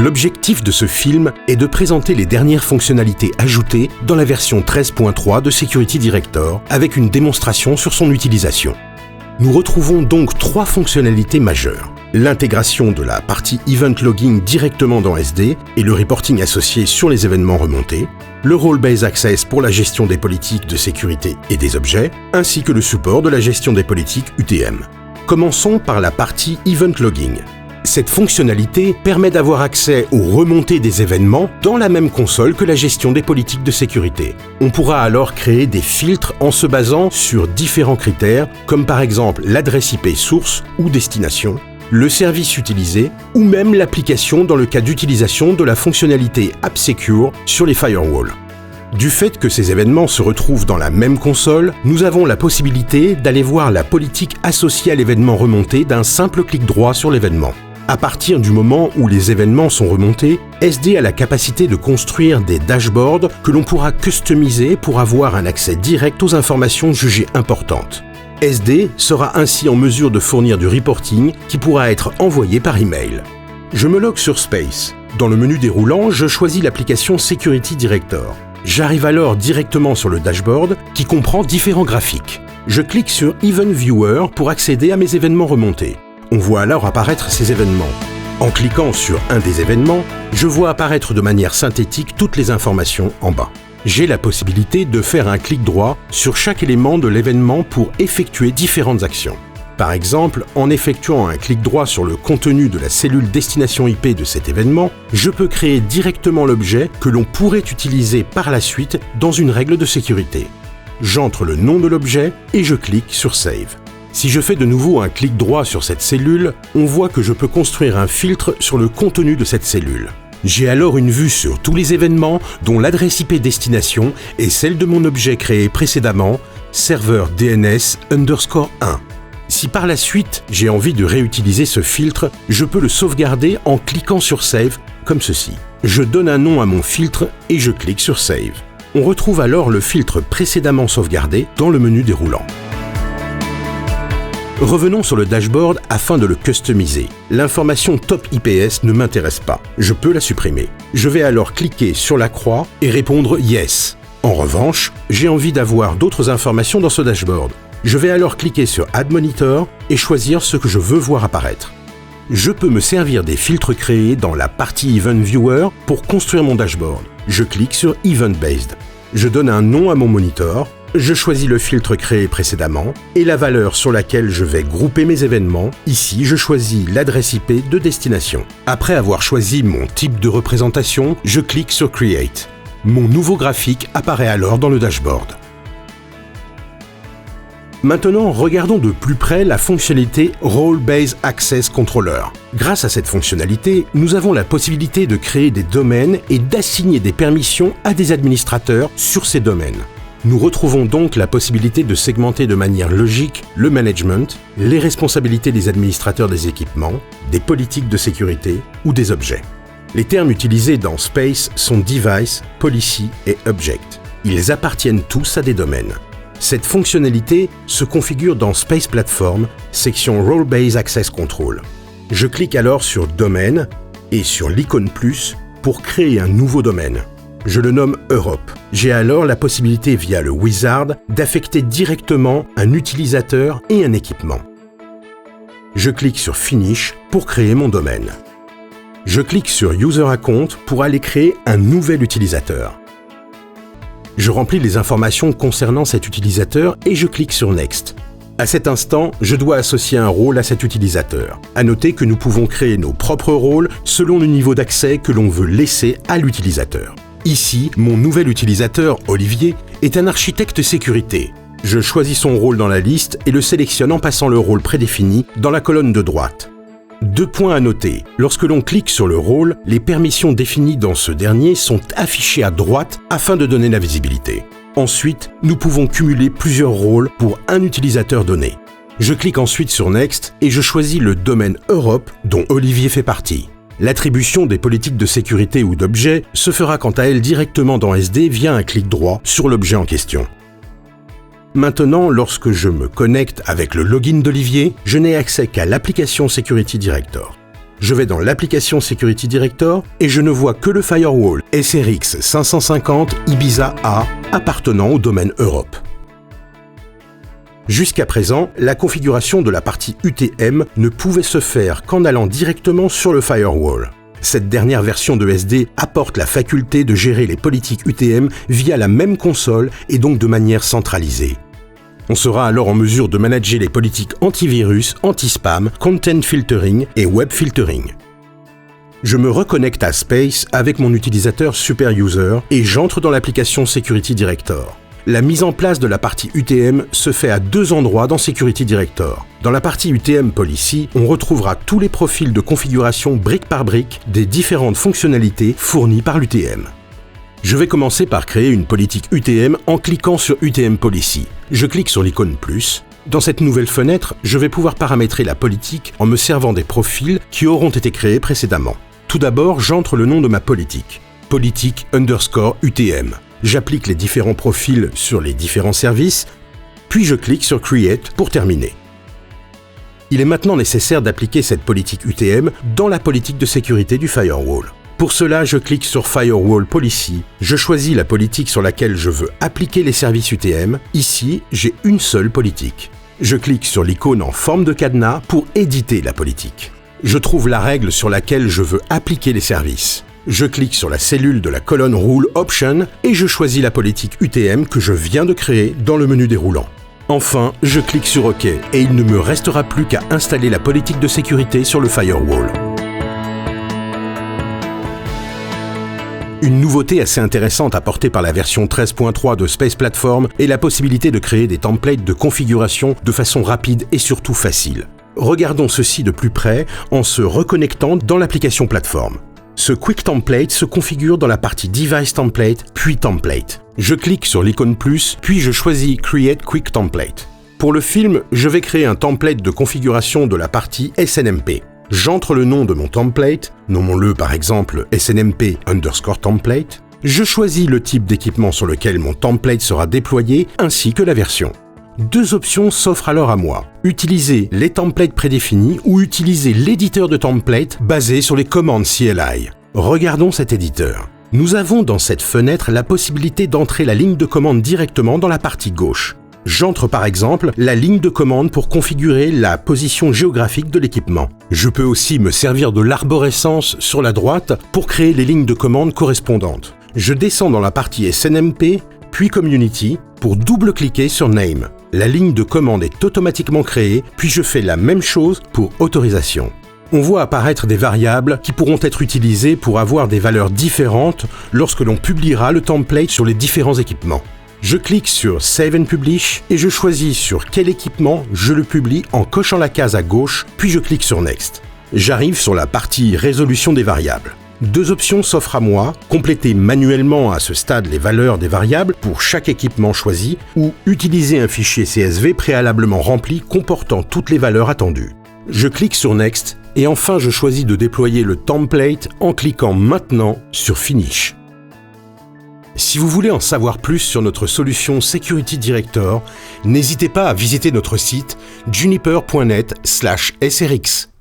L'objectif de ce film est de présenter les dernières fonctionnalités ajoutées dans la version 13.3 de Security Director avec une démonstration sur son utilisation. Nous retrouvons donc 3 fonctionnalités majeures. L'intégration de la partie Event Logging directement dans SD et le reporting associé sur les événements remontés, le Role-Based Access pour la gestion des politiques de sécurité et des objets, ainsi que le support de la gestion des politiques UTM. Commençons par la partie Event Logging. Cette fonctionnalité permet d'avoir accès aux remontées des événements dans la même console que la gestion des politiques de sécurité. On pourra alors créer des filtres en se basant sur différents critères, comme par exemple l'adresse IP source ou destination, le service utilisé ou même l'application dans le cas d'utilisation de la fonctionnalité AppSecure sur les firewalls. Du fait que ces événements se retrouvent dans la même console, nous avons la possibilité d'aller voir la politique associée à l'événement remonté d'un simple clic droit sur l'événement. À partir du moment où les événements sont remontés, SD a la capacité de construire des dashboards que l'on pourra customiser pour avoir un accès direct aux informations jugées importantes. SD sera ainsi en mesure de fournir du reporting qui pourra être envoyé par email. Je me logue sur Space. Dans le menu déroulant, je choisis l'application Security Director. J'arrive alors directement sur le dashboard qui comprend différents graphiques. Je clique sur Event Viewer pour accéder à mes événements remontés. On voit alors apparaître ces événements. En cliquant sur un des événements, je vois apparaître de manière synthétique toutes les informations en bas. J'ai la possibilité de faire un clic droit sur chaque élément de l'événement pour effectuer différentes actions. Par exemple, en effectuant un clic droit sur le contenu de la cellule destination IP de cet événement, je peux créer directement l'objet que l'on pourrait utiliser par la suite dans une règle de sécurité. J'entre le nom de l'objet et je clique sur Save. Si je fais de nouveau un clic droit sur cette cellule, on voit que je peux construire un filtre sur le contenu de cette cellule. J'ai alors une vue sur tous les événements dont l'adresse IP destination est celle de mon objet créé précédemment, serveur DNS_1. Si par la suite j'ai envie de réutiliser ce filtre, je peux le sauvegarder en cliquant sur Save, comme ceci. Je donne un nom à mon filtre et je clique sur Save. On retrouve alors le filtre précédemment sauvegardé dans le menu déroulant. Revenons sur le dashboard afin de le customiser. L'information Top IPS ne m'intéresse pas. Je peux la supprimer. Je vais alors cliquer sur la croix et répondre Yes. En revanche, j'ai envie d'avoir d'autres informations dans ce dashboard. Je vais alors cliquer sur Add Monitor et choisir ce que je veux voir apparaître. Je peux me servir des filtres créés dans la partie Event Viewer pour construire mon dashboard. Je clique sur Event Based. Je donne un nom à mon monitor. Je choisis le filtre créé précédemment et la valeur sur laquelle je vais grouper mes événements. Ici, je choisis l'adresse IP de destination. Après avoir choisi mon type de représentation, je clique sur Create. Mon nouveau graphique apparaît alors dans le dashboard. Maintenant, regardons de plus près la fonctionnalité Role-Based Access Controller. Grâce à cette fonctionnalité, nous avons la possibilité de créer des domaines et d'assigner des permissions à des administrateurs sur ces domaines. Nous retrouvons donc la possibilité de segmenter de manière logique le management, les responsabilités des administrateurs des équipements, des politiques de sécurité ou des objets. Les termes utilisés dans Space sont Device, Policy et Object. Ils appartiennent tous à des domaines. Cette fonctionnalité se configure dans Space Platform, section Role-Based Access Control. Je clique alors sur Domaine et sur l'icône plus pour créer un nouveau domaine. Je le nomme Europe. J'ai alors la possibilité via le wizard d'affecter directement un utilisateur et un équipement. Je clique sur Finish pour créer mon domaine. Je clique sur User Account pour aller créer un nouvel utilisateur. Je remplis les informations concernant cet utilisateur et je clique sur Next. À cet instant, je dois associer un rôle à cet utilisateur. À noter que nous pouvons créer nos propres rôles selon le niveau d'accès que l'on veut laisser à l'utilisateur. Ici, mon nouvel utilisateur, Olivier, est un architecte sécurité. Je choisis son rôle dans la liste et le sélectionne en passant le rôle prédéfini dans la colonne de droite. 2 points à noter. Lorsque l'on clique sur le rôle, les permissions définies dans ce dernier sont affichées à droite afin de donner la visibilité. Ensuite, nous pouvons cumuler plusieurs rôles pour un utilisateur donné. Je clique ensuite sur Next et je choisis le domaine Europe dont Olivier fait partie. L'attribution des politiques de sécurité ou d'objets se fera quant à elle directement dans SD via un clic droit sur l'objet en question. Maintenant, lorsque je me connecte avec le login d'Olivier, je n'ai accès qu'à l'application Security Director. Je vais dans l'application Security Director et je ne vois que le firewall SRX 550 Ibiza A appartenant au domaine Europe. Jusqu'à présent, la configuration de la partie UTM ne pouvait se faire qu'en allant directement sur le firewall. Cette dernière version de SD apporte la faculté de gérer les politiques UTM via la même console et donc de manière centralisée. On sera alors en mesure de manager les politiques antivirus, anti-spam, content filtering et web filtering. Je me reconnecte à Space avec mon utilisateur SuperUser et j'entre dans l'application Security Director. La mise en place de la partie UTM se fait à deux endroits dans Security Director. Dans la partie UTM Policy, on retrouvera tous les profils de configuration brique par brique des différentes fonctionnalités fournies par l'UTM. Je vais commencer par créer une politique UTM en cliquant sur UTM Policy. Je clique sur l'icône plus. Dans cette nouvelle fenêtre, je vais pouvoir paramétrer la politique en me servant des profils qui auront été créés précédemment. Tout d'abord, j'entre le nom de ma politique. Politique_UTM. J'applique les différents profils sur les différents services, puis je clique sur Create pour terminer. Il est maintenant nécessaire d'appliquer cette politique UTM dans la politique de sécurité du firewall. Pour cela, je clique sur Firewall Policy, je choisis la politique sur laquelle je veux appliquer les services UTM. Ici, j'ai une seule politique. Je clique sur l'icône en forme de cadenas pour éditer la politique. Je trouve la règle sur laquelle je veux appliquer les services. Je clique sur la cellule de la colonne Rule Option et je choisis la politique UTM que je viens de créer dans le menu déroulant. Enfin, je clique sur OK et il ne me restera plus qu'à installer la politique de sécurité sur le firewall. Une nouveauté assez intéressante apportée par la version 13.3 de Space Platform est la possibilité de créer des templates de configuration de façon rapide et surtout facile. Regardons ceci de plus près en se reconnectant dans l'application plateforme. Ce Quick Template se configure dans la partie Device Template, puis Template. Je clique sur l'icône plus, puis je choisis Create Quick Template. Pour le film, je vais créer un template de configuration de la partie SNMP. J'entre le nom de mon template, nommons-le par exemple SNMP_template. Je choisis le type d'équipement sur lequel mon template sera déployé, ainsi que la version. Deux options s'offrent alors à moi. Utiliser les templates prédéfinis ou utiliser l'éditeur de templates basé sur les commandes CLI. Regardons cet éditeur. Nous avons dans cette fenêtre la possibilité d'entrer la ligne de commande directement dans la partie gauche. J'entre par exemple la ligne de commande pour configurer la position géographique de l'équipement. Je peux aussi me servir de l'arborescence sur la droite pour créer les lignes de commande correspondantes. Je descends dans la partie SNMP, puis Community, pour double-cliquer sur Name. La ligne de commande est automatiquement créée, puis je fais la même chose pour Autorisation. On voit apparaître des variables qui pourront être utilisées pour avoir des valeurs différentes lorsque l'on publiera le template sur les différents équipements. Je clique sur Save and Publish et je choisis sur quel équipement je le publie en cochant la case à gauche, puis je clique sur Next. J'arrive sur la partie Résolution des variables. Deux options s'offrent à moi, compléter manuellement à ce stade les valeurs des variables pour chaque équipement choisi ou utiliser un fichier CSV préalablement rempli comportant toutes les valeurs attendues. Je clique sur Next et enfin je choisis de déployer le template en cliquant maintenant sur Finish. Si vous voulez en savoir plus sur notre solution Security Director, n'hésitez pas à visiter notre site juniper.net/srx.